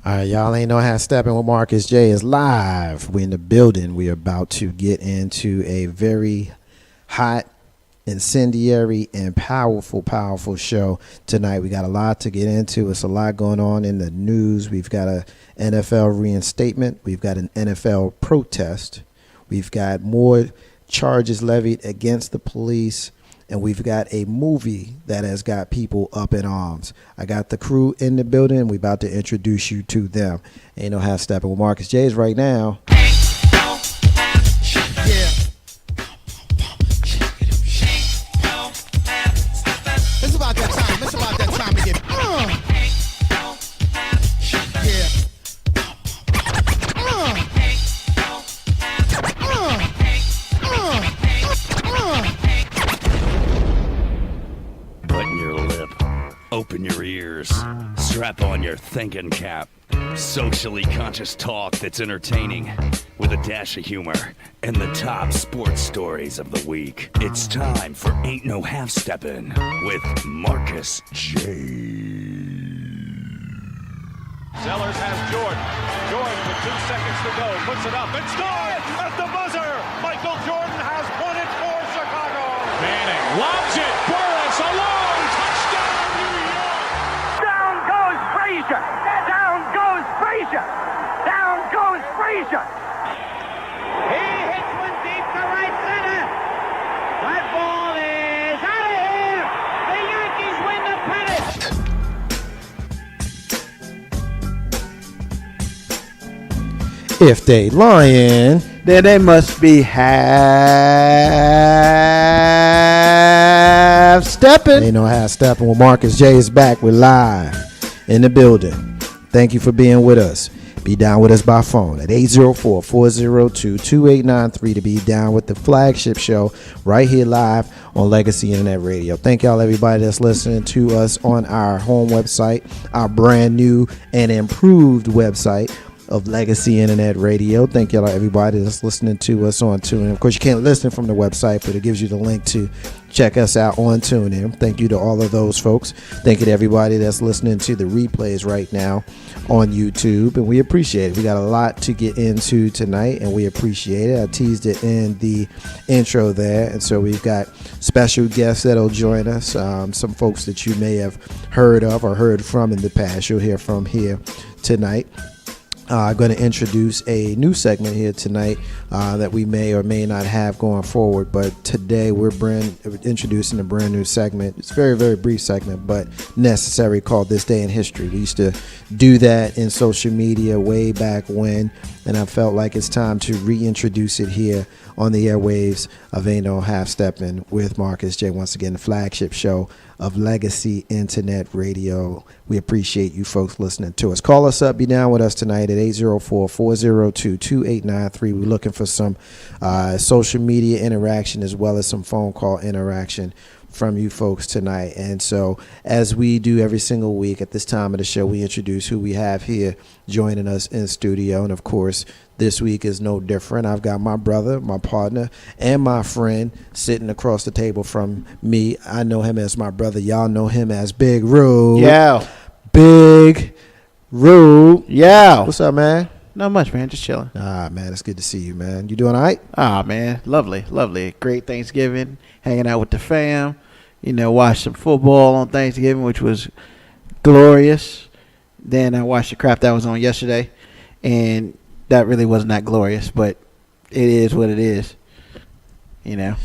All right, y'all ain't know how Steppin with Marcus J is live. We in the building. We are about to get into a very hot, incendiary, and powerful show tonight. We got a lot to get into. It's a lot going on in the news. We've got a NFL reinstatement. We've got an NFL protest. We've got more charges levied against the police. And we've got a movie that has got people up in arms. I got the crew in the building, and we're about to introduce you to them. Ain't no half stepping with Marcus J's right now. Yeah. It's about that time. It's about that time to get. Yeah. Button your lip, open your ears, strap on your thinking cap. Socially conscious talk that's entertaining with a dash of humor and the top sports stories of the week. It's time for Ain't No Half Steppin' with Marcus J. Sellers has Jordan. Jordan with 2 seconds to go. Puts it up and scores at the buzzer. Michael Jordan has won it for Chicago. Manning lobs it. Burris alone. Touchdown, New York. Down goes Frazier. Down goes Frazier. Down goes Frazier. He hits one deep to right center. That ball is out of here. The Yankees win the pennant. If they lying, then they must be half stepping. ain't no half stepping with Marcus J is back. We're live in the building. Thank you for being with us. Be down with us by phone at 804-402-2893 to be down with the flagship show right here live on Legacy Internet Radio. Thank y'all, everybody that's listening to us on our home website, our brand new and improved website of Legacy Internet Radio. Thank y'all, everybody that's listening to us on TuneIn. Of course, you can't listen from the website, but it gives you the link to check us out on TuneIn. Thank you to all of those folks. Thank you to everybody that's listening to the replays right now on YouTube, and we appreciate it. We got a lot to get into tonight, and we appreciate it. I teased it in the intro there, and so we've got special guests that'll join us. Some folks that you may have heard of or heard from in the past, you'll hear from here tonight. I'm going to introduce a new segment here tonight that we may or may not have going forward. But today we're introducing a brand new segment. It's a very, very brief segment, but necessary, called This Day in History. We used to do that in social media way back when, and I felt like it's time to reintroduce it here on the airwaves of Ain't No Half Steppin' with Marcus J. Once again, the flagship show of Legacy Internet Radio. We appreciate you folks listening to us. Call us up, be down with us tonight at 804-402-2893. We're looking for some social media interaction as well as some phone call interaction from you folks tonight. And so, as we do every single week at this time of the show, we introduce who we have here joining us in studio. And of course, this week is no different. I've got my brother, my partner, and my friend sitting across the table from me. I know him as my brother. Y'all know him as Big Rube. Yeah. Big Rube. Yeah. What's up, man? Not much, man. Just chilling. Man, it's good to see you, man. You doing all right? Man. Lovely. Lovely. Great Thanksgiving. Hanging out with the fam. You know, watched some football on Thanksgiving, which was glorious. Then I watched the crap that was on yesterday, and that really wasn't that glorious, but it is what it is, you know.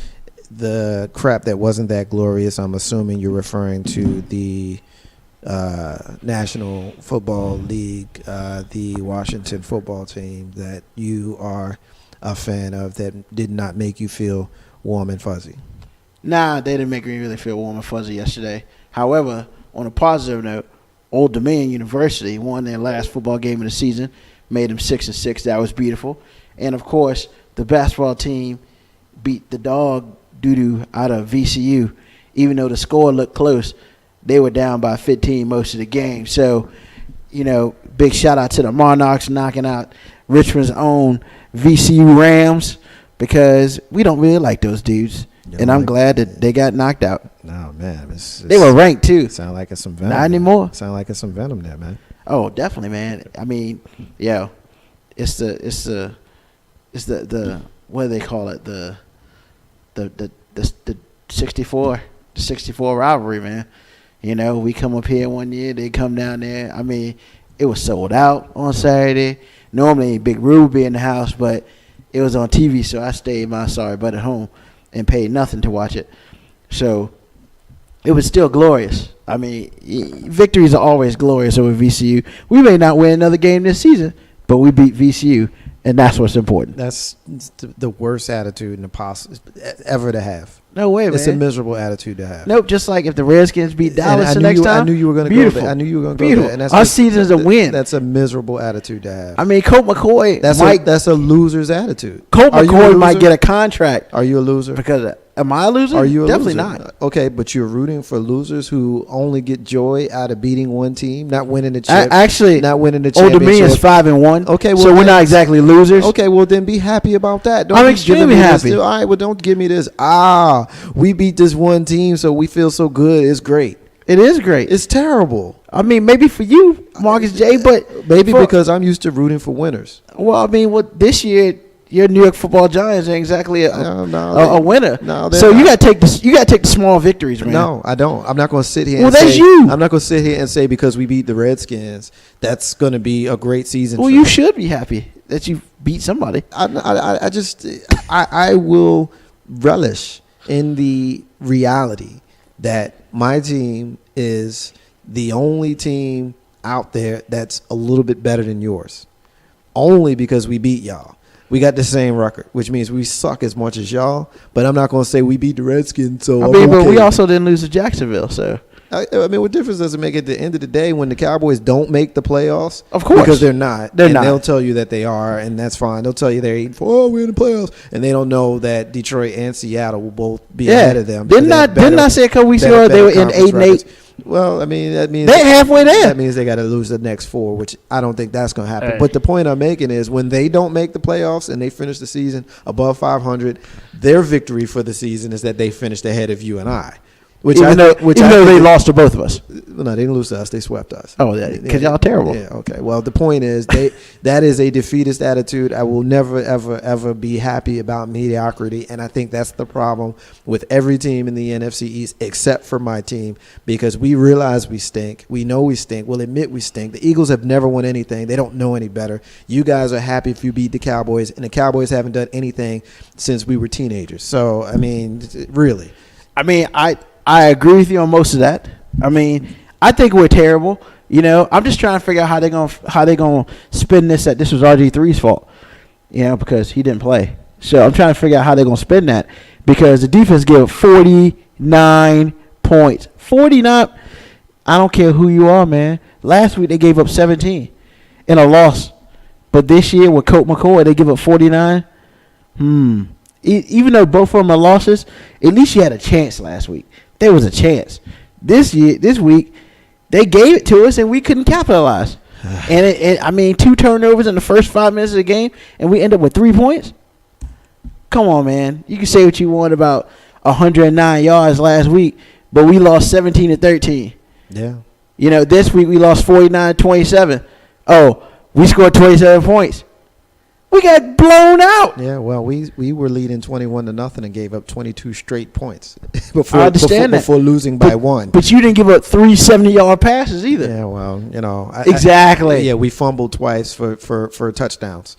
The crap that wasn't that glorious, I'm assuming you're referring to the National Football League, the Washington football team that you are a fan of, that did not make you feel warm and fuzzy. Nah, they didn't make me really feel warm and fuzzy yesterday. However, on a positive note, Old Dominion University won their last football game of the season, made them 6-6. That was beautiful. And, of course, the basketball team beat the dog doo-doo out of VCU. Even though the score looked close, they were down by 15 most of the game. So, you know, big shout-out to the Monarchs knocking out Richmond's own VCU Rams, because we don't really like those dudes. And I'm glad that they got knocked out. No, man. They were ranked, too. Sound like it's some venom. Not anymore. Sound like it's some venom there, man. Oh, definitely, man. I mean, yeah, it's the what do they call it? The 64 rivalry, man. You know, we come up here one year, they come down there. I mean, it was sold out on Saturday. Normally, Big Rube would be in the house, but it was on TV, so I stayed my sorry butt at home and paid nothing to watch it. So it was still glorious. I mean, victories are always glorious over VCU. We may not win another game this season, but we beat VCU, and that's what's important. That's the worst attitude ever to have. No way, man. It's a miserable attitude to have. Nope, just like if the Redskins beat Dallas the next next time. I knew you were going to go there. I knew you were going to go there. And Our season's a win. That's a miserable attitude to have. I mean, Colt McCoy. That's a loser's attitude. Colt McCoy might get a contract. Are you a loser? Because am I a loser? Are you a Definitely loser? not. Okay, but you're rooting for losers who only get joy out of beating one team, not winning the chip. Actually, not winning the Old championship. Dominion's 5-1. Okay, well, so we're not exactly losers. Okay, well then be happy about that. I'm extremely happy. All right, well don't give me this. We beat this one team, so we feel so good. It's great. It is great. It's terrible. I mean, maybe for you, Marcus J, but maybe because I'm used to rooting for winners. Well, I mean, this year your New York Football Giants ain't exactly a winner. No, so you got to take the small victories, man. No, I don't. I'm not going to sit here. Well, that's you. I'm not going to sit here and say because we beat the Redskins, that's going to be a great season. Well, you should be happy that you beat somebody. I will relish in the reality that my team is the only team out there that's a little bit better than yours, only because we beat y'all. We got the same record, which means we suck as much as y'all. But I'm not going to say we beat the Redskins. So but we also didn't lose to Jacksonville. So I mean, what difference does it make at the end of the day when the Cowboys don't make the playoffs? Of course, because they're not. They're not. They'll tell you that they are, and that's fine. They'll tell you they're 8-4. Oh, we're in the playoffs, and they don't know that Detroit and Seattle will both be ahead of them. Didn't I say a couple weeks ago they were in 8-8? Well, I mean, that means they're halfway there. That means they got to lose the next 4, which I don't think that's going to happen. Hey. But the point I'm making is when they don't make the playoffs and they finish the season above 500, their victory for the season is that they finished ahead of you and I. Even though they lost to both of us. No, they didn't lose to us. They swept us. Oh, yeah, because y'all terrible. Yeah, okay. Well, the point is that is a defeatist attitude. I will never, ever, ever be happy about mediocrity, and I think that's the problem with every team in the NFC East except for my team because we realize we stink. We know we stink. We'll admit we stink. The Eagles have never won anything. They don't know any better. You guys are happy if you beat the Cowboys, and the Cowboys haven't done anything since we were teenagers. So, I mean, really. I mean, I agree with you on most of that. I mean, I think we're terrible. You know, I'm just trying to figure out how they gonna spin this that this was RG3's fault. You know, because he didn't play. So I'm trying to figure out how they're gonna spin that because the defense gave 49 points. 49. I don't care who you are, man. Last week they gave up 17 in a loss, but this year with Colt McCoy they give up 49. Even though both of them are losses, at least you had a chance last week. There was a chance. This week, they gave it to us and we couldn't capitalize. I mean, 2 turnovers in the first 5 minutes of the game, and we end up with 3 points. Come on, man. You can say what you want about 109 yards last week, but we lost 17-13. Yeah. You know, this week we lost 49-27. Oh, we scored 27 points. We got blown out. Yeah, well, we were leading 21-0 and gave up 22 straight points before losing by 1. But you didn't give up 3 70-yard passes either. Yeah, well, you know, exactly. We fumbled twice for touchdowns.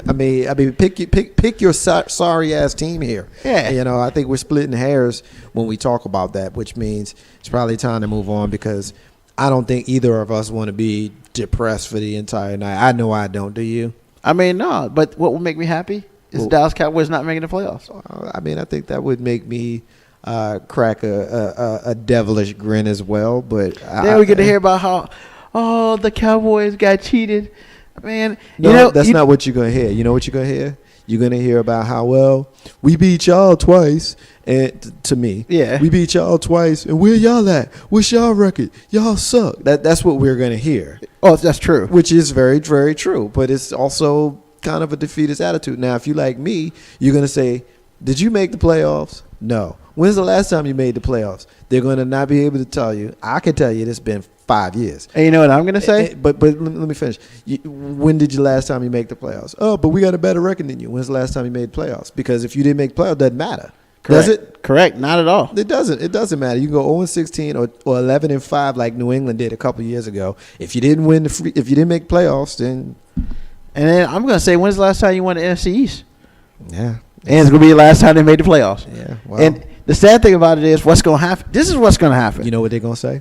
I mean, pick your sorry ass team here. Yeah, you know, I think we're splitting hairs when we talk about that, which means it's probably time to move on because I don't think either of us want to be depressed for the entire night. I know I don't. Do you? I mean, no, but what would make me happy is the Dallas Cowboys not making the playoffs. I mean, I think that would make me crack a devilish grin as well. But then we get to hear about how, the Cowboys got cheated. Man, that's not what you're going to hear. You know what you're going to hear? You're going to hear about how, well, we beat y'all twice. And to me, we beat y'all twice. And where y'all at? What's y'all record? Y'all suck. That's what we're going to hear. Oh, that's true. Which is very, very true. But it's also kind of a defeatist attitude. Now, if you like me, you're going to say, did you make the playoffs? No. When's the last time you made the playoffs? They're going to not be able to tell you. I can tell you it's been 5 years. And you know what I'm gonna say? But let me finish. When did you last time you make the playoffs? Oh, but we got a better record than you. When's the last time you made playoffs? Because if you didn't make playoffs, it doesn't matter. Correct. Does it? Correct. Not at all. It doesn't. It doesn't matter. You can go 0-16 or 11-5 like New England did a couple years ago. If you didn't win if you didn't make playoffs, then. And then I'm gonna say, when's the last time you won the NFC East? Yeah. And it's gonna be the last time they made the playoffs. Yeah. Well, And the sad thing about it is, what's gonna happen? This is what's gonna happen. you know what they're gonna say?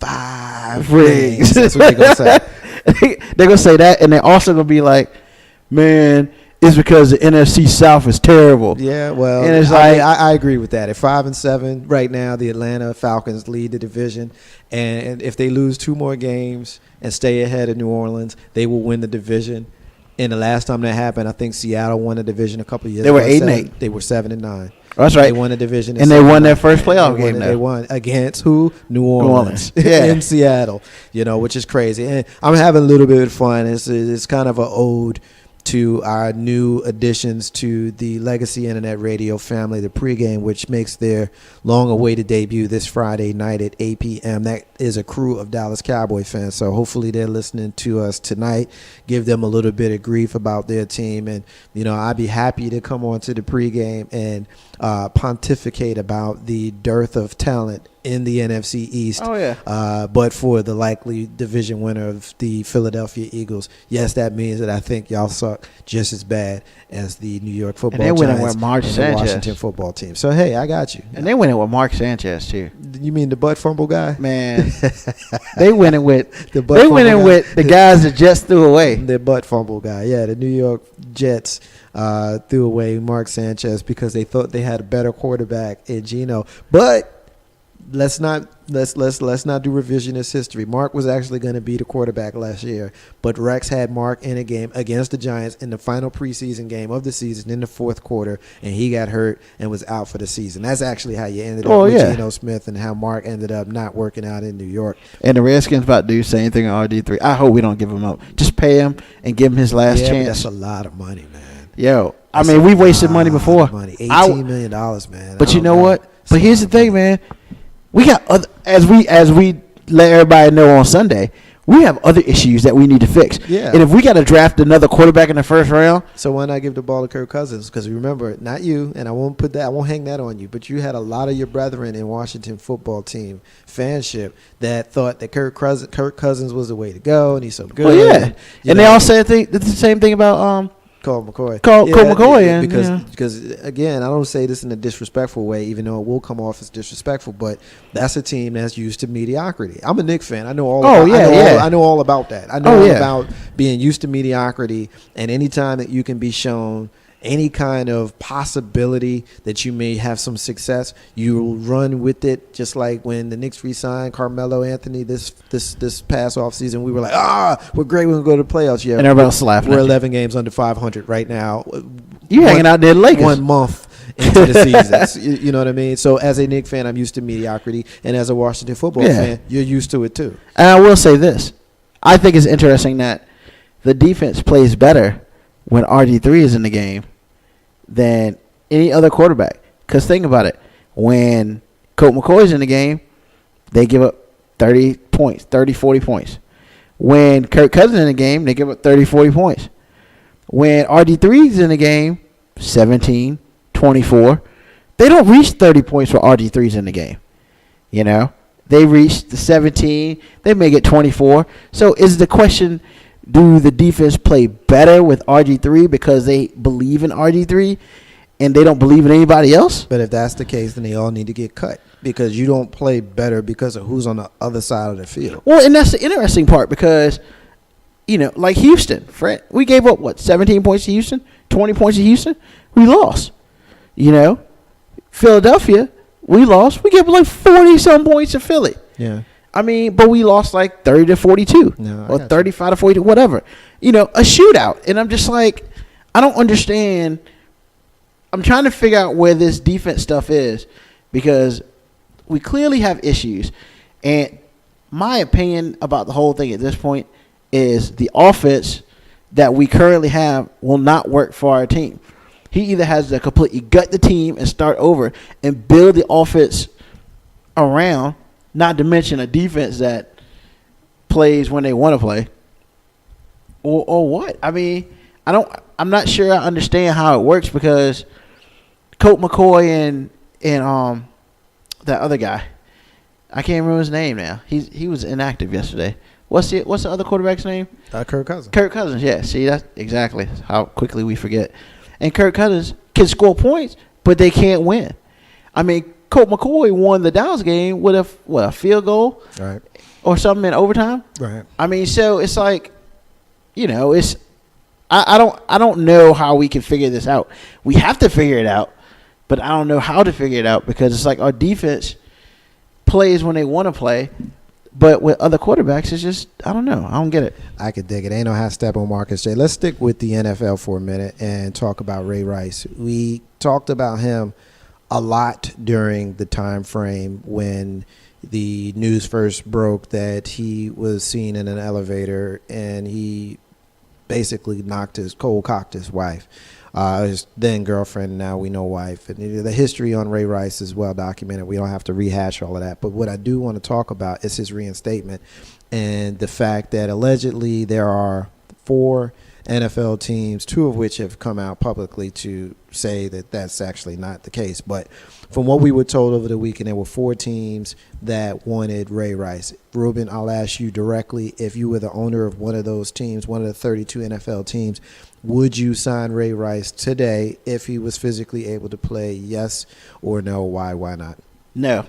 5 Rings. rings. That's what they're gonna say. They're gonna say that, and they're also gonna be like, man, it's because the NFC South is terrible. Yeah, well, And it's I agree with that. At 5-7 right now, the Atlanta Falcons lead the division, and if they lose 2 more games and stay ahead of New Orleans, they will win the division. And the last time that happened, I think Seattle won the division a couple of years They were ago. 8-8. They were 7-9. That's right. They won the division, And they won their first playoff They won- game, They though. won against who? New Orleans. Yeah. In Seattle. Which is crazy. And I'm having a little bit of fun. It's kind of an ode to our new additions to the Legacy Internet Radio family, the pregame, which makes their long-awaited debut this Friday night at 8 p.m. That is a crew of Dallas Cowboy fans, so hopefully they're listening to us tonight. Give them a little bit of grief about their team, and I'd be happy to come on to the pregame and pontificate about the dearth of talent in the NFC East. Oh, yeah. But for the likely division winner of the Philadelphia Eagles, yes, that means that I think y'all suck just as bad as the New York Football And they're winning Giants with Mark and the Sanchez. Washington Football Team. So, hey, I got you. And they winning with Mark Sanchez too. You mean the butt fumble guy? Man, they winning with The butt they fumble winning guy. with the guys that just threw away. The butt fumble guy. Yeah, the New York Jets threw away Mark Sanchez because they thought they had a better quarterback in Geno. But let's not do revisionist history. Mark was actually going to be the quarterback last year, but Rex had Mark in a game against the Giants in the final preseason game of the season in the fourth quarter, and he got hurt and was out for the season. That's actually how you ended up with Geno Smith and how Mark ended up not working out in New York. And the Redskins about to do the same thing on RG3. I hope we don't give him up. Just pay him and give him his last Yeah, but chance. that's a lot of money, man. Yo, That's I mean, a we wasted lot money before. of money. $18 million, man. But I you don't know what? But here's the thing, man. We got other, as we let everybody know on Sunday, we have other issues that we need to fix. Yeah. And if we got to draft another quarterback in the first round, So why not give the ball to Kirk Cousins? Because remember, not you, and I won't hang that on you, but you had a lot of your brethren in Washington Football Team fanship that thought that Kirk Cousins was the way to go, and he's so good. well, yeah. You And know, they all said the same thing about Colt McCoy. Colt McCoy, and, because again, I don't say this in a disrespectful way, even though it will come off as disrespectful. But that's a team that's used to mediocrity. I'm a Knicks fan. I know all. I know all about that. I know all about being used to mediocrity, and anytime that you can be shown any kind of possibility that you may have some success, you will run with it. Just like when the Knicks re-signed Carmelo Anthony this past offseason, we were like, we're great, we're going to go to the playoffs. Yeah, and everybody else laughing. we're at you. 11 games under 500 right now. You hanging out there, Lakers. 1 month into the season. You know what I mean? So as a Knicks fan, I'm used to mediocrity, and as a Washington Football fan, you're used to it too. And I will say this. I think it's interesting that the defense plays better when RG3 is in the game than any other quarterback. Because think about it. When Colt McCoy's in the game, they give up 30 points, 30, 40 points. When Kirk Cousins in the game, they give up 30, 40 points. When RG3's in the game, 17, 24. They don't reach 30 points when RG3's in the game. You know? They reach the 17. They may get 24. So is the question, do the defense play better with RG3 because they believe in RG3 and they don't believe in anybody else? But if that's the case, then they all need to get cut because you don't play better because of who's on the other side of the field. Well, and that's the interesting part because, you know, like Houston, Fred, we gave up, 17 points to Houston, 20 points to Houston? We lost. You know, Philadelphia, we lost. We gave up 40-some points to Philly. Yeah. I mean, but we lost 30 to 42 or 35 to 42, whatever. You know, a shootout. And I'm just like, I don't understand. I'm trying to figure out where this defense stuff is because we clearly have issues. And my opinion about the whole thing at this point is the offense that we currently have will not work for our team. He either has to completely gut the team and start over and build the offense around not to mention a defense that plays when they want to play, or what? I mean, I'm not sure I understand how it works because Colt McCoy and that other guy, I can't remember his name now. He was inactive yesterday. What's the other quarterback's name? Kirk Cousins. Kirk Cousins, yeah. See, that's exactly how quickly we forget. And Kirk Cousins can score points, but they can't win. I mean, Colt McCoy won the Dallas game with a field goal, right, or something in overtime. Right. I mean, so it's like, it's I don't know how we can figure this out. We have to figure it out, but I don't know how to figure it out because it's like our defense plays when they want to play. But with other quarterbacks, it's just, I don't know. I don't get it. I could dig it. Ain't no half step on Marcus J. Let's stick with the NFL for a minute and talk about Ray Rice. We talked about him a lot during the time frame when the news first broke that he was seen in an elevator and he basically cold cocked his wife. His then girlfriend, now we know wife. And the history on Ray Rice is well documented. We don't have to rehash all of that. But what I do want to talk about is his reinstatement and the fact that allegedly there are 4 NFL teams, 2 of which have come out publicly to say that that's actually not the case. But from what we were told over the weekend, there were 4 teams that wanted Ray Rice. Ruben, I'll ask you directly, if you were the owner of one of those teams, one of the 32 NFL teams, would you sign Ray Rice today if he was physically able to play? Yes or no? Why? Why not? No,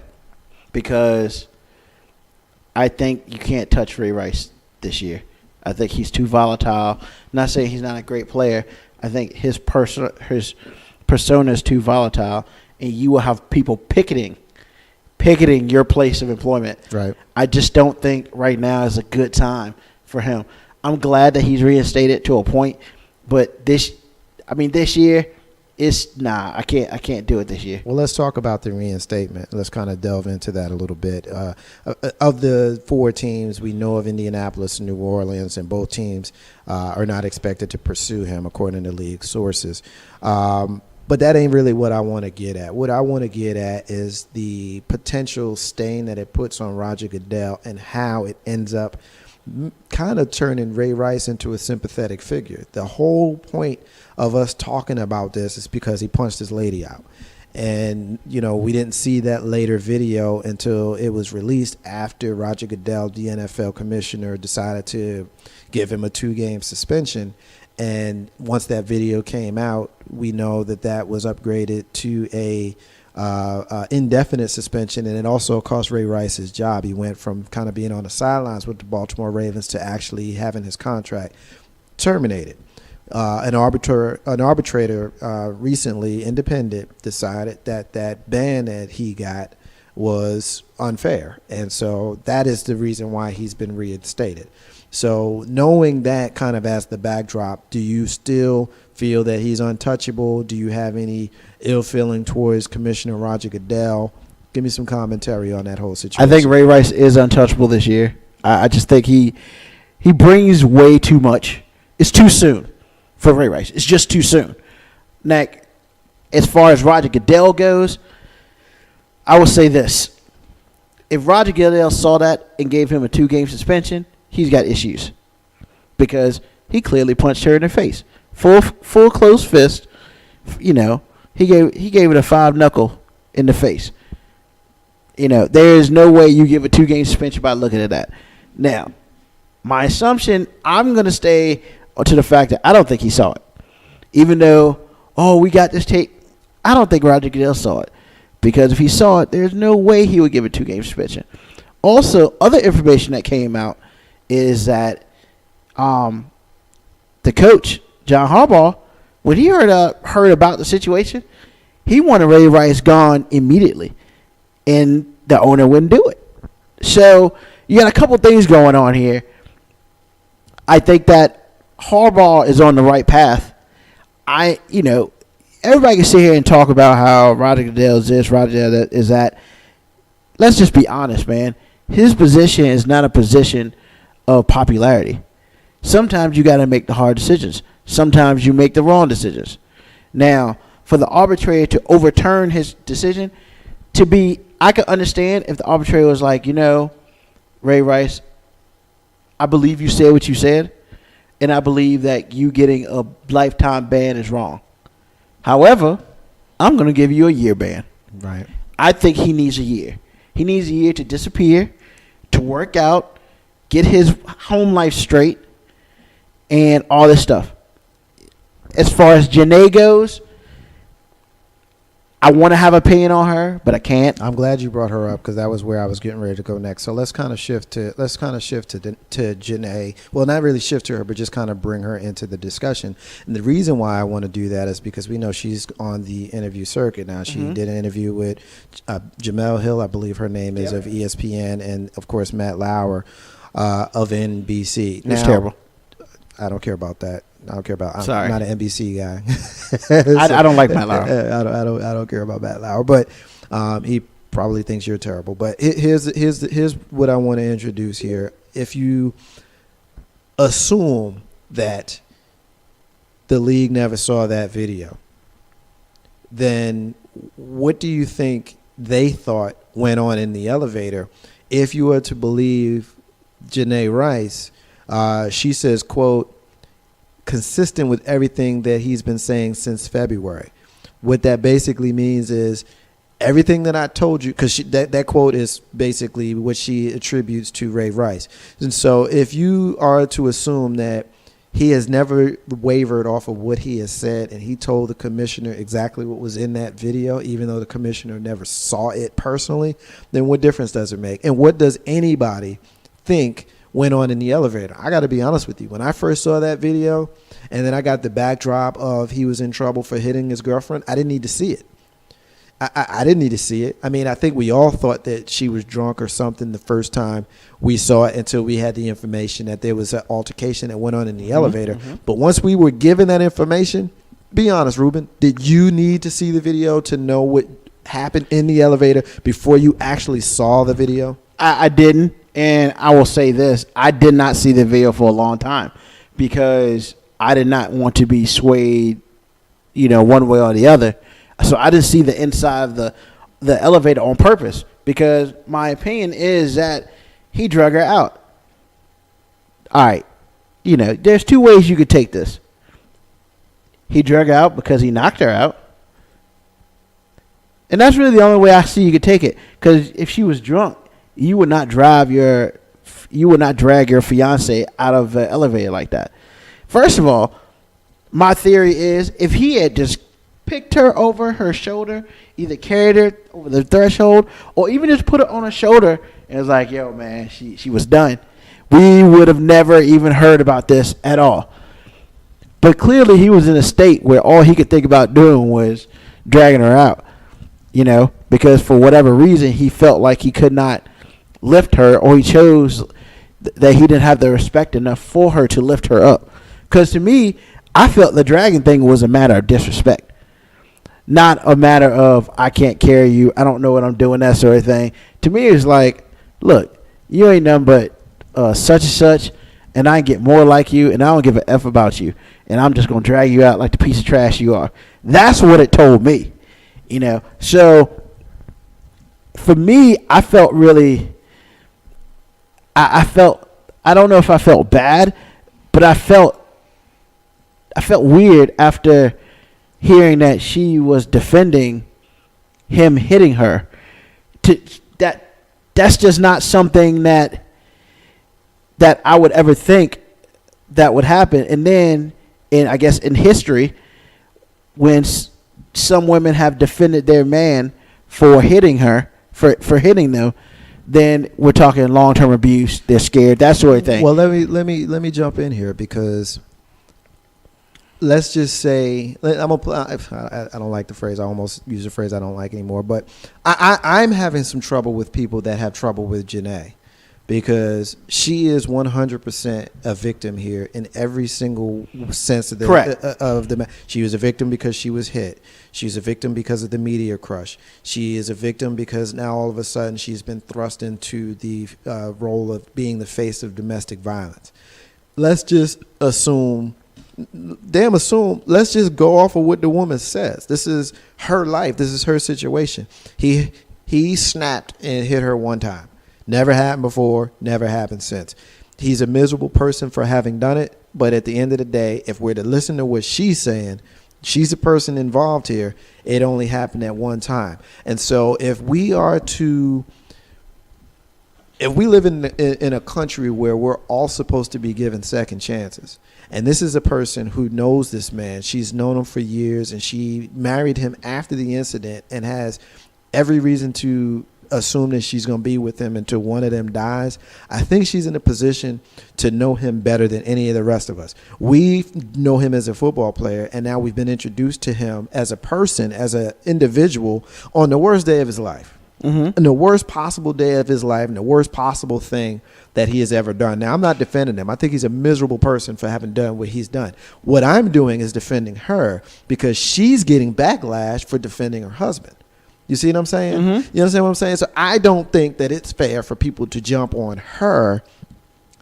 because I think you can't touch Ray Rice this year. I think he's too volatile. Not saying he's not a great player. I think his persona is too volatile, and you will have people picketing your place of employment. Right. I just don't think right now is a good time for him. I'm glad that he's reinstated to a point, but this year, I can't do it this year. Well, let's talk about the reinstatement. Let's kind of delve into that a little bit. Of the 4 teams, we know of Indianapolis and New Orleans, and both teams are not expected to pursue him, according to league sources. But that ain't really what I want to get at. What I want to get at is the potential stain that it puts on Roger Goodell and how it ends up kind of turning Ray Rice into a sympathetic figure. The whole point of us talking about this is because he punched his lady out. And, we didn't see that later video until it was released after Roger Goodell, the NFL commissioner, decided to give him a 2-game suspension. And once that video came out, we know that was upgraded to a indefinite suspension, and it also cost Ray Rice his job. He went from kind of being on the sidelines with the Baltimore Ravens to actually having his contract terminated. An arbitrator recently, independent, decided that ban that he got was unfair, and so that is the reason why he's been reinstated. So knowing that kind of as the backdrop, do you still feel that he's untouchable? Do you have any ill feeling towards Commissioner Roger Goodell? Give me some commentary on that whole situation. I think Ray Rice is untouchable this year. I just think he brings way too much. It's too soon for Ray Rice. It's just too soon. Now, as far as Roger Goodell goes, I will say this. If Roger Goodell saw that and gave him a 2-game suspension, he's got issues because he clearly punched her in the face. Full closed fist. He gave it a 5-knuckle in the face. There is no way you give a 2-game suspension by looking at that. Now, my assumption, I'm going to stay to the fact that I don't think he saw it. Even though, we got this tape, I don't think Roger Goodell saw it. Because if he saw it, there's no way he would give a 2-game suspension. Also, other information that came out is that the coach, John Harbaugh, when he heard about the situation, he wanted Ray Rice gone immediately, and the owner wouldn't do it. So you got a couple things going on here. I think that Harbaugh is on the right path. Everybody can sit here and talk about how Roger Goodell is this, Roger Goodell is that. Let's just be honest, man. His position is not a position of popularity. Sometimes you got to make the hard decisions. Sometimes you make the wrong decisions. Now, for the arbitrator to overturn his decision, I could understand if the arbitrator was like, Ray Rice, I believe you said what you said, and I believe that you getting a lifetime ban is wrong. However, I'm going to give you a year ban. Right. I think he needs a year. He needs a year to disappear, to work out, get his home life straight, and all this stuff. As far as Janae goes, I want to have an opinion on her, but I can't. I'm glad you brought her up because that was where I was getting ready to go next. So let's kind of shift to Janae. Well, not really shift to her, but just kind of bring her into the discussion. And the reason why I want to do that is because we know she's on the interview circuit now. She did an interview with Jamel Hill, I believe her name is, of ESPN, and of course Matt Lauer of NBC. It's terrible. I don't care about that. I don't care about. Sorry. I'm not an NBC guy. I don't like Matt Lauer. I don't care about Matt Lauer, but he probably thinks you're terrible. But here's what I want to introduce here. If you assume that the league never saw that video, then what do you think they thought went on in the elevator? If you were to believe Janae Rice, she says, quote, consistent with everything that he's been saying since February. What that basically means is everything that I told you, because that quote is basically what she attributes to Ray Rice. And so if you are to assume that he has never wavered off of what he has said and he told the commissioner exactly what was in that video, even though the commissioner never saw it personally, then what difference does it make? And what does anybody think went on in the elevator? I got to be honest with you. When I first saw that video and then I got the backdrop of he was in trouble for hitting his girlfriend, I didn't need to see it. I didn't need to see it. I mean, I think we all thought that she was drunk or something the first time we saw it until we had the information that there was an altercation that went on in the elevator. But once we were given that information, be honest, Ruben, did you need to see the video to know what happened in the elevator before you actually saw the video? I didn't. And I will say this, I did not see the video for a long time because I did not want to be swayed, one way or the other. So I didn't see the inside of the elevator on purpose because my opinion is that he drug her out. All right. There's two ways you could take this. He drug her out because he knocked her out. And that's really the only way I see you could take it. Because if she was drunk, you would not drag your fiance out of the elevator like that. First of all, my theory is if he had just picked her over her shoulder, either carried her over the threshold, or even just put her on her shoulder and was like, yo, man, she was done, we would have never even heard about this at all. But clearly he was in a state where all he could think about doing was dragging her out, because for whatever reason he felt like he could not lift her, or he chose that he didn't have the respect enough for her to lift her up. Because to me, I felt the dragging thing was a matter of disrespect, not a matter of I can't carry you, I don't know what I'm doing, that sort of thing. To me, it's like, look, you ain't nothing but such and such, and I get more like you, and I don't give a F about you, and I'm just going to drag you out like the piece of trash you are. That's what it told me, So for me, I felt really... I felt, I don't know if I felt bad, but I felt weird after hearing that she was defending him hitting her. That's just not something that I would ever think that would happen. And then, I guess in history, when some women have defended their man for hitting her, for hitting them, then we're talking long-term abuse. They're scared, that sort of thing. Well, let me jump in here because let's just say I don't like the phrase. I almost use a phrase I don't like anymore. But I'm having some trouble with people that have trouble with Janae because she is 100% a victim here in every single sense of the. She was a victim because she was hit. She's a victim because of the media crush. She is a victim because now all of a sudden she's been thrust into the role of being the face of domestic violence. Let's just assume. Let's just go off of what the woman says. This is her life. This is her situation. He He snapped and hit her one time. Never happened before, never happened since. He's a miserable person for having done it, but at the end of the day, if we're to listen to what she's saying, she's the person involved here. It only happened at one time. And so if we live in a country where we're all supposed to be given second chances, and this is a person who knows this man, she's known him for years, and she married him after the incident and has every reason to assume that she's going to be with him until one of them dies, I think she's in a position to know him better than any of the rest of us. We know him as a football player, and now we've been introduced to him as a person, as an individual, on the worst day of his life. And the worst possible day of his life, and the worst possible thing that he has ever done. Now, I'm not defending him. I think he's a miserable person for having done what he's done. What I'm doing is defending her because she's getting backlash for defending her husband. You see what I'm saying? You understand what I'm saying? So I don't think that it's fair for people to jump on her.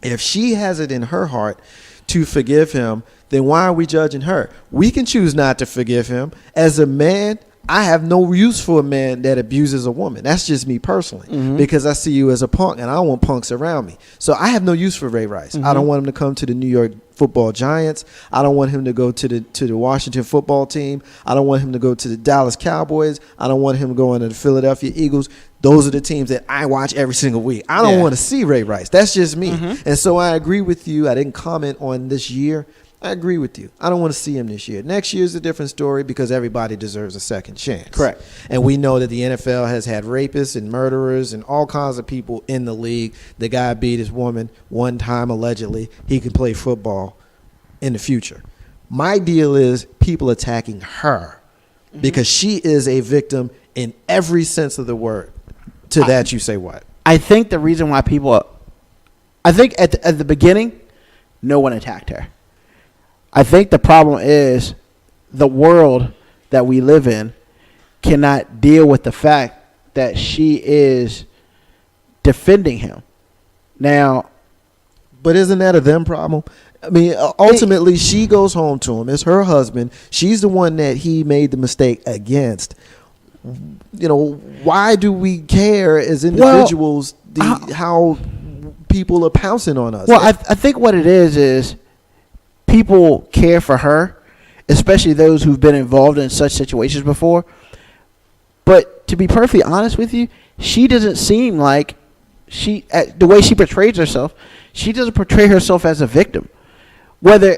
If she has it in her heart to forgive him, then why are we judging her? We can choose not to forgive him. As a man, I have no use for a man that abuses a woman. That's just me personally, because I see you as a punk, and I don't want punks around me. So I have no use for Ray Rice. I don't want him to come to the New York Football Giants. I don't want him to go to the Washington football team. I don't want him to go to the Dallas Cowboys. I don't want him to go into the Philadelphia Eagles. Those are the teams that I watch every single week. I don't want to see Ray Rice. That's just me. And so I agree with you. I didn't comment on this year. I agree with you. I don't want to see him this year. Next year is a different story because everybody deserves a second chance. Correct. And we know that the NFL has had rapists and murderers and all kinds of people in the league. The guy beat his woman one time allegedly. He can play football in the future. My deal is people attacking her because she is a victim in every sense of the word. To that you say what? I think the reason why people – I think at the beginning, no one attacked her. I think the problem is the world that we live in cannot deal with the fact that she is defending him. Now, but isn't that a them problem? I mean, ultimately, she goes home to him. It's her husband. She's the one that he made the mistake against. You know, why do we care as individuals how people are pouncing on us? Well, I think what it is people care for her, especially those who've been involved in such situations before. But to be perfectly honest with you, she doesn't seem like the way she portrays herself, she doesn't portray herself as a victim. Because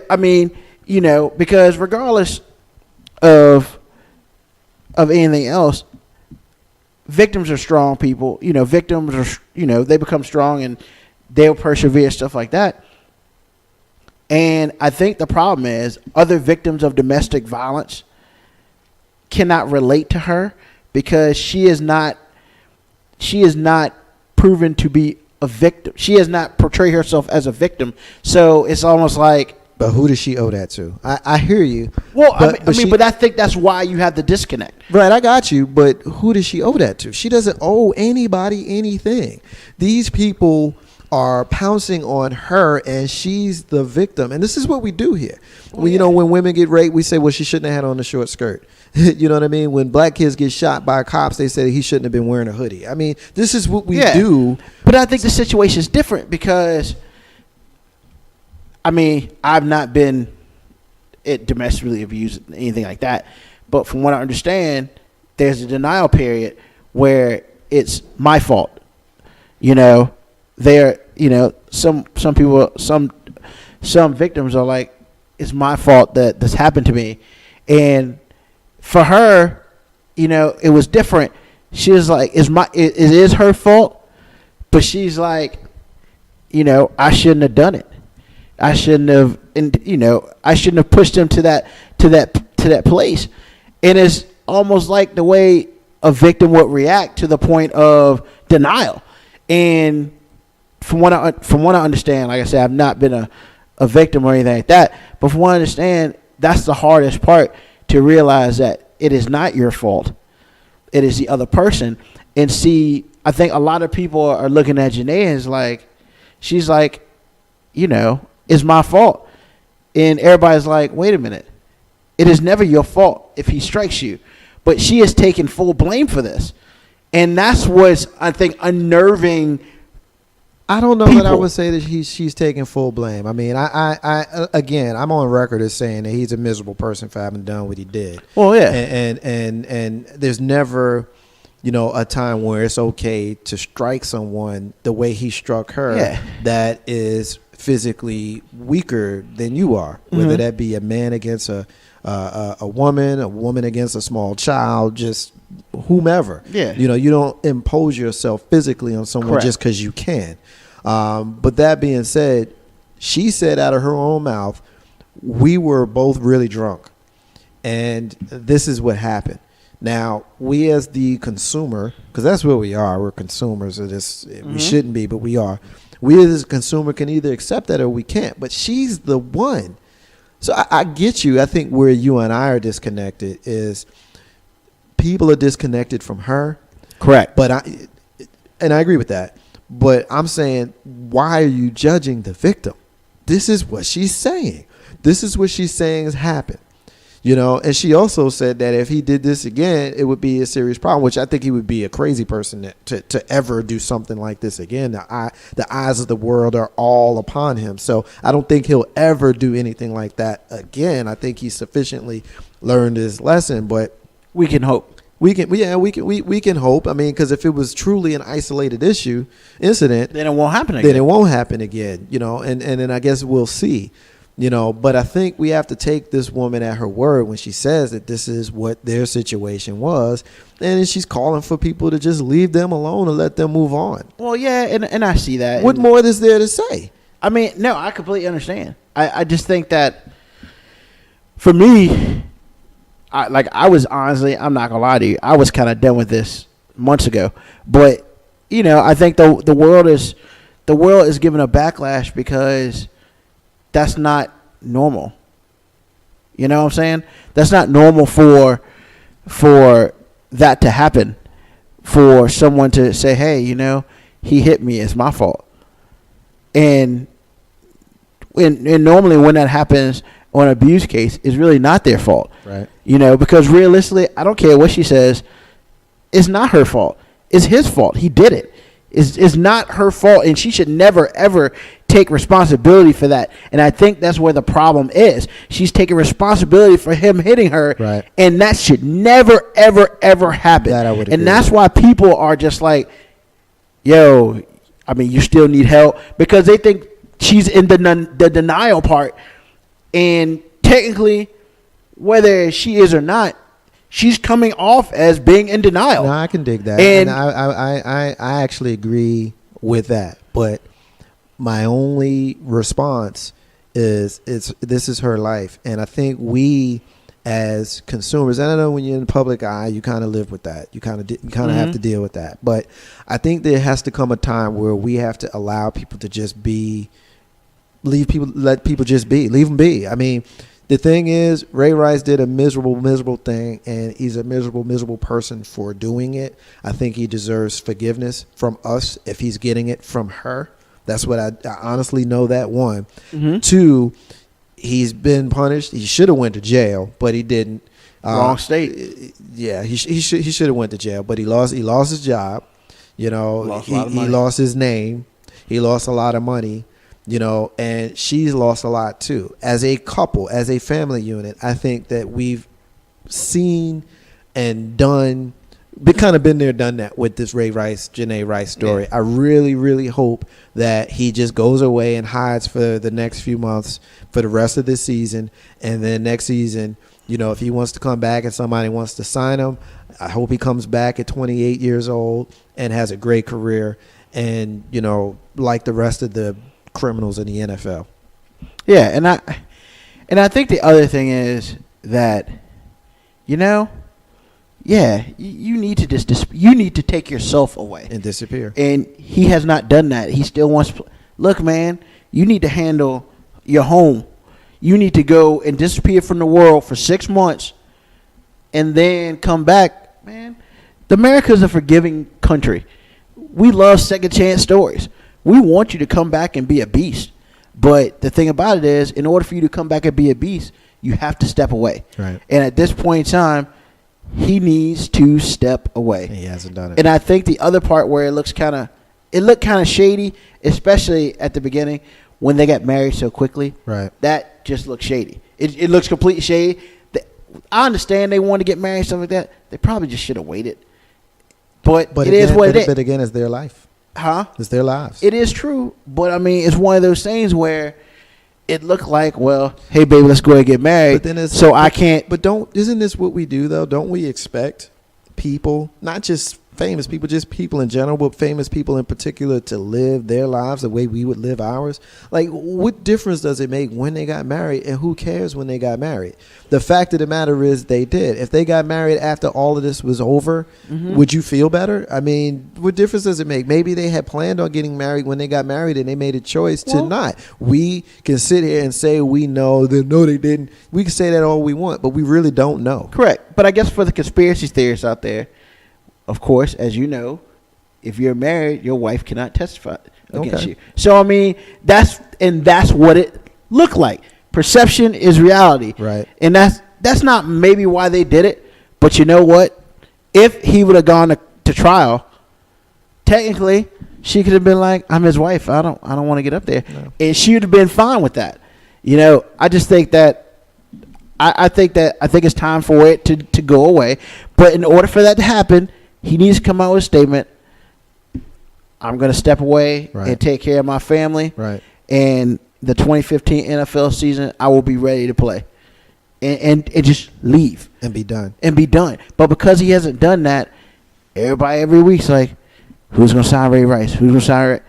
regardless of anything else, victims are strong people. Victims are, they become strong and they'll persevere, stuff like that. And I think the problem is other victims of domestic violence cannot relate to her because she is not proven to be a victim. She has not portrayed herself as a victim. So it's almost like. But who does she owe that to? I hear you. Well, but I think that's why you have the disconnect. Right, I got you. But who does she owe that to? She doesn't owe anybody anything. These people are pouncing on her, and she's the victim. And this is what we do here. When women get raped, we say, well, she shouldn't have had on a short skirt. You know what I mean? When black kids get shot by cops, they say he shouldn't have been wearing a hoodie. I mean, this is what we do. But I think the situation is different because, I've not been domestically abused, anything like that. But from what I understand, there's a denial period where it's my fault. Some people, some victims are like, it's my fault that this happened to me. And for her, it was different. She was like, it is her fault, but she's like, I shouldn't have done it. I shouldn't have, I shouldn't have pushed him to that place. And it's almost like the way a victim would react to the point of denial. And from what I understand, like I said, I've not been a victim or anything like that. But from what I understand, that's the hardest part, to realize that it is not your fault. It is the other person. And see, I think a lot of people are looking at Janae as like, she's like, it's my fault. And everybody's like, wait a minute. It is never your fault if he strikes you. But she has taken full blame for this. And that's what's, I think, unnerving. I don't know that I people. would say that she's taking full blame. I mean, I again, I'm on record as saying that he's a miserable person for having done what he did. Well, yeah. And there's never, a time where it's okay to strike someone the way he struck her. Yeah. That is physically weaker than you are, whether that be a man against a woman against a small child, just whomever. Yeah. You don't impose yourself physically on someone Correct. just because you can. But that being said, she said out of her own mouth, we were both really drunk, and this is what happened. Now, we as the consumer, because that's what we are, we're consumers of this. We shouldn't be, but we are. We as a consumer can either accept that or we can't. But she's the one. So I get you. I think where you and I are disconnected is people are disconnected from her. Correct. But I agree with that. But I'm saying, why are you judging the victim? This is what she's saying. This is what she's saying has happened. And she also said that if he did this again, it would be a serious problem, which I think he would be a crazy person to ever do something like this again. The eyes of the world are all upon him. So I don't think he'll ever do anything like that again. I think he's sufficiently learned his lesson, but We can hope. we can hope. I mean, because if it was truly an isolated incident, Then it won't happen again. then it won't happen again, and then I guess we'll see, but I think we have to take this woman at her word when she says that this is what their situation was, and she's calling for people to just leave them alone and let them move on. Well, yeah, and I see that. What more is there to say? I mean, no, I completely understand. I just think that for me, I was honestly, I'm not gonna lie to you, I was kind of done with this months ago. But I think the world is giving a backlash because that's not normal. You know what I'm saying? That's not normal for that to happen. For someone to say, hey, he hit me, it's my fault. And normally when that happens on an abuse case, it's really not their fault. Right. Because realistically, I don't care what she says, it's not her fault. It's his fault. He did it. It's not her fault, and she should never, ever take responsibility for that. And I think that's where the problem is. She's taking responsibility for him hitting her, Right. and that should never, ever, ever happen. That I would agree and that's with. why people are just like, yo, I mean, you still need help, because they think she's in the denial part. And technically, whether she is or not, she's coming off as being in denial. No, I can dig that, And I actually agree with that. But my only response is this is her life, and I think we as consumers, and I know when you're in the public eye, you kind of live with that. You kind of have to deal with that. But I think there has to come a time where we have to allow people to just be. Let people just be. Leave them be. I mean, the thing is, Ray Rice did a miserable thing, and he's a miserable person for doing it. I think he deserves forgiveness from us if he's getting it from her. That's what I honestly know. That one. Mm-hmm. Two, he's been punished. He should have went to jail, but he didn't. Wrong state. Yeah, he should have went to jail, but he lost his job. He lost his name. He lost a lot of money. And she's lost a lot too. As a couple, as a family unit, I think that we've seen and done, been there, done that with this Janae Rice story. Yeah. I really, really hope that he just goes away and hides for the next few months, for the rest of this season, and then next season, if he wants to come back and somebody wants to sign him, I hope he comes back at 28 years old and has a great career, and like the rest of the criminals in the NFL. Yeah, and I think the other thing is that, you need to you need to take yourself away And disappear. And he has not done that. He still wants. Look, man, you need to handle your home. You need to go and disappear from the world for 6 months, and then come back. Man, America is a forgiving country. We love second chance stories. We want you to come back and be a beast. But the thing about it is, in order for you to come back and be a beast, you have to step away. Right. And at this point in time, he needs to step away. He hasn't done it. And I think the other part where it looked kind of shady, especially at the beginning when they got married so quickly. Right. That just looks shady. It looks completely shady. I understand they want to get married, stuff like that. They probably just should have waited. But it again, is what it is. But again, it's their life. Huh? It's their lives. It is true. But, I mean, it's one of those things where it looked like, well, hey, baby, let's go ahead and get married. I can't. But isn't this what we do, though? Don't we expect people, not just famous people, just people in general, but famous people in particular, to live their lives the way we would live ours? Like, what difference does it make when they got married, and who cares when they got married? The fact of the matter is they did. If they got married after all of this was over, would you feel better? I mean, what difference does it make? Maybe they had planned on getting married when they got married and they made a choice to not. We can sit here and say we know that no, they didn't. We can say that all we want, but we really don't know. Correct. But I guess for the conspiracy theorists out there, of course, as you know, if you're married, your wife cannot testify against you. So, I mean, that's what it looked like. Perception is reality. Right. And that's not maybe why they did it. But you know what? If he would have gone to trial, technically, she could have been like, I'm his wife. I don't want to get up there. No. And she would have been fine with that. You know, I just think that I think it's time for it to go away. But in order for that to happen, he needs to come out with a statement. I'm going to step away and take care of my family. Right. And the 2015 NFL season, I will be ready to play. And just leave. And be done. But because he hasn't done that, everybody every week's like, who's going to sign Ray Rice? Who's going to sign Ray?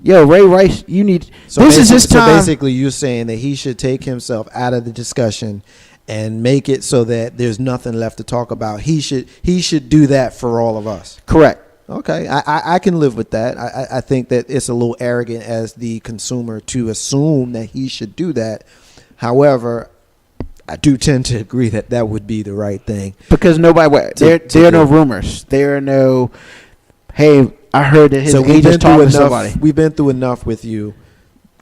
Yo, Ray Rice, you need – this is his time. So basically you're saying that he should take himself out of the discussion and make it so that there's nothing left to talk about. He should do that for all of us. Correct. Okay, I can live with that. I think that it's a little arrogant as the consumer to assume that he should do that. However, I do tend to agree that that would be the right thing. Because nobody – there are no rumors. There are no, hey, I heard that his agent's talking to somebody. We've been through enough with you.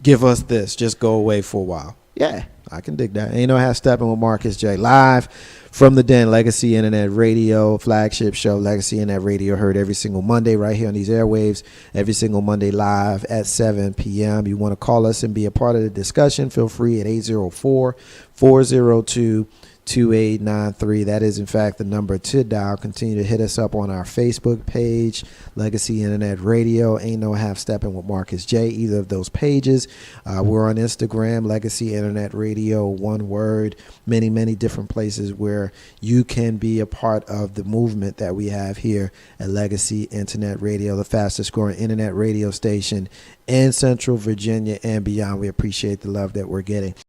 Give us this. Just go away for a while. Yeah. I can dig that. Ain't no half stepping with Marcus J. Live from the Den, Legacy Internet Radio, flagship show, Legacy Internet Radio, heard every single Monday right here on these airwaves, every single Monday live at 7 p.m. You want to call us and be a part of the discussion, feel free at 804-402-2893. That is, in fact, the number to dial. Continue to hit us up on our Facebook page, Legacy Internet Radio. Ain't no half stepping with Marcus J. Either of those pages. We're on Instagram, Legacy Internet Radio, one word. Many, many different places where you can be a part of the movement that we have here at Legacy Internet Radio, the fastest growing internet radio station in Central Virginia and beyond. We appreciate the love that we're getting.